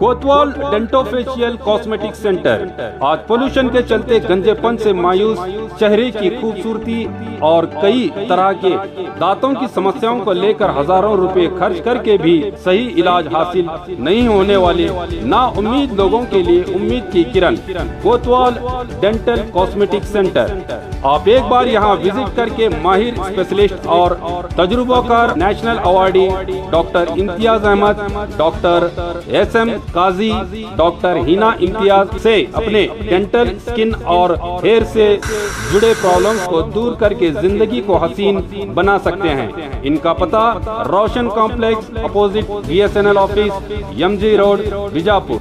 कोतवाल dentofacial cosmetic centre. आज pollution के चलते गंजेपन से मायूस चेहरे की खूबसूरती और कई तरह के दांतों की समस्याओं को लेकर हजारों रुपए खर्च करके भी सही इलाज हासिल नहीं होने वाले ना उम्मीद लोगों के लिए उम्मीद की किरण। कोतवाल डेंटल कॉस्मेटिक सेंटर। आप एक बार यहाँ विजिट करके माहिर स्पेशलिस्ट और तजुर्बाकार national awardee doctor Imtiaz Ahmed, doctor SM Kazi, doctor Hina Imtiaz से अपने डेंटल, स्किन और हेयर से जुड़े प्रॉब्लम्स को दूर करके जिंदगी को हसीन बना सकते हैं। इनका पता Roshan complex opposite BSNL office, MG road, Bijapur.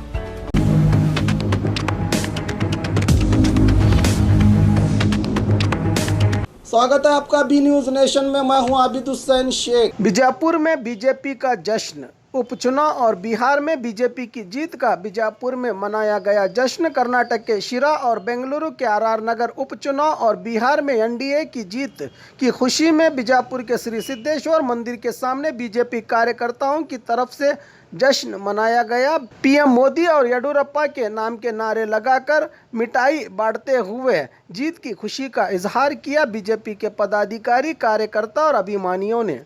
स्वागत है आपका बी न्यूज नेशन में। मैं हूं आबिद हुसैन शेख। बीजापुर में बीजेपी का जश्न। उपचुनाव और बिहार में बीजेपी की जीत का बीजापुर में मनाया गया जश्न। कर्नाटक के शिरा और बेंगलुरु के RR नगर उपचुनाव और बिहार में NDA की जीत की खुशी में बीजापुर के श्री सिद्धेश्वर मंदिर के सामने बीजेपी कार्यकर्ताओं की तरफ से जश्न मनाया गया। PM मोदी और येडियुरप्पा के नाम के नारे लगाकर मिठाई बांटते हुए जीत की खुशी का इजहार किया बीजेपी के पदाधिकारी, कार्यकर्ता और अभिमानियों ने।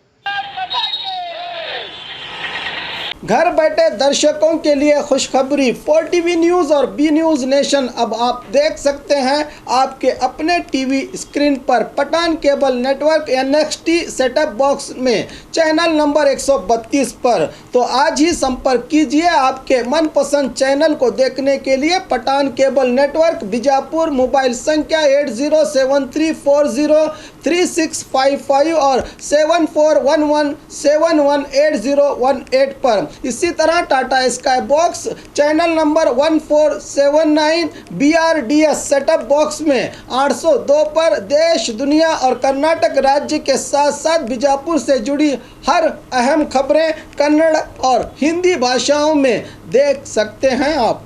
घर बैठे दर्शकों के लिए खुशखबरी। 4TV न्यूज़ और बी न्यूज़ नेशन अब आप देख सकते हैं आपके अपने टीवी स्क्रीन पर Pathan cable network NXT setup box में चैनल नंबर 132 पर। तो आज ही संपर्क कीजिए आपके मनपसंद चैनल को देखने के लिए। Pathan cable network Bijapur, mobile संख्या 8073403655 और 7411718018 पर। इसी तरह Tata Sky box channel number 1479 BRDS setup box में 802 पर देश, दुनिया और कर्नाटक राज्य के साथ साथ बीजापुर से जुड़ी हर अहम खबरें कन्नड़ और हिंदी भाषाओं में देख सकते हैं आप।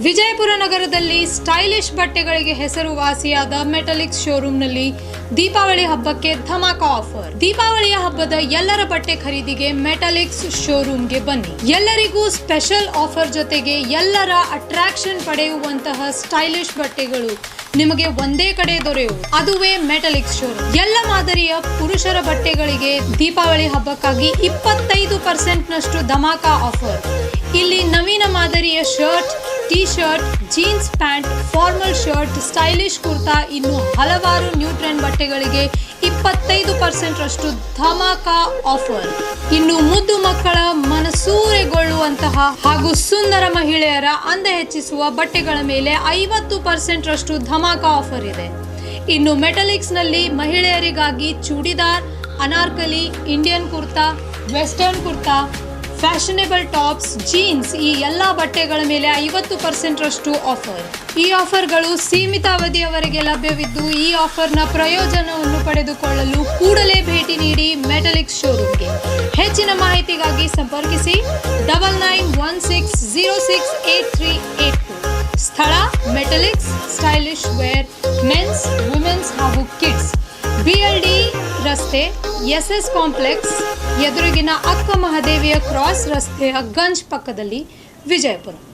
ವಿಜಯಪುರ ನಗರದಲ್ಲಿ ಸ್ಟೈಲಿಶ್ ಬಟ್ಟೆಗಳಿಗೆ ಹೆಸರುವಾಸಿಯಾದ ಮೆಟಲಿಕ್ಸ್ ಶೋರೂಮ್ನಲ್ಲಿ ದೀಪಾವಳಿ ಹಬ್ಬಕ್ಕೆ ಧಮಾಕ ಆಫರ್. ದೀಪಾವಳಿಯ ಹಬ್ಬದ ಎಲ್ಲರ ಬಟ್ಟೆ ಖರೀದಿಗೆ ಮೆಟಲಿಕ್ಸ್ ಶೋರೂಮ್ಗೆ ಬನ್ನಿ. ಎಲ್ಲರಿಗೂ ಸ್ಪೆಷಲ್ ಆಫರ್ ಜೊತೆಗೆ ಎಲ್ಲರ ಅಟ್ರಾಕ್ಷನ್ ಪಡೆಯುವಂತಹ ಸ್ಟೈಲಿಶ್ ಬಟ್ಟೆಗಳು ನಿಮಗೆ ಒಂದೇ ಕಡೆ ದೊರೆಯುವುದು. ಅದುವೇ ಮೆಟಲಿಕ್ಸ್ ಶೋರೂಮ್. ಎಲ್ಲ ಮಾದರಿಯ ಪುರುಷರ ಬಟ್ಟೆಗಳಿಗೆ ದೀಪಾವಳಿ ಹಬ್ಬಕ್ಕಾಗಿ 25% ನಷ್ಟು ಧಮಾಕ ಆಫರ್. ಇಲ್ಲಿ ನವೀನ ಮಾದರಿಯ shirt, T shirt, jeans pant, formal shirt, stylish kurta ಇನ್ನು ಹಲವಾರು ನ್ಯೂ ಟ್ರೆಂಡ್ ಬಟ್ಟೆಗಳಿಗೆ 25% ರಷ್ಟು ಧಮಾಕ ಆಫರ್. ಇನ್ನು ಮುದ್ದು ಮಕ್ಕಳ ಮನಸೂರೆಗೊಳ್ಳುವಂತಹ ಹಾಗೂ ಸುಂದರ ಮಹಿಳೆಯರ ಅಂದ ಹೆಚ್ಚಿಸುವ ಬಟ್ಟೆಗಳ ಮೇಲೆ 50% ರಷ್ಟು ಧಮಾಕ ಆಫರ್ ಇದೆ. ಇನ್ನು ಮೆಟಲಿಕ್ಸ್ ನಲ್ಲಿ ಮಹಿಳೆಯರಿಗಾಗಿ churidar, Anarkali, Indian kurta, western kurta, fashionable tops, jeans ಈ ಎಲ್ಲ ಬಟ್ಟೆಗಳ ಮೇಲೆ 50% ರಷ್ಟು ಆಫರ್. ಈ ಆಫರ್ಗಳು ಸೀಮಿತ ಅವಧಿಯವರೆಗೆ ಲಭ್ಯವಿದ್ದು ಈ ಆಫರ್ನ ಪ್ರಯೋಜನವನ್ನು ಪಡೆದುಕೊಳ್ಳಲು ಕೂಡಲೇ ಭೇಟಿ ನೀಡಿ ಮೆಟಲಿಕ್ಸ್ ಶೋರೂಮ್ಗೆ. ಹೆಚ್ಚಿನ ಮಾಹಿತಿಗಾಗಿ ಸಂಪರ್ಕಿಸಿ 9916068382. ಸ್ಥಳ Metaliks stylish wear men's, women's ಹಾಗೂ ಕಿಡ್ಸ್, BLD ರಸ್ತೆ, SS ಕಾಂಪ್ಲೆಕ್ಸ್ ಎದುರಿಗಿನ ಅಕ್ಕ ಮಹಾದೇವಿಯ ಕ್ರಾಸ್ ರಸ್ತೆಯ ಗಂಜ್ ಪಕ್ಕದಲ್ಲಿ, ವಿಜಯಪುರ.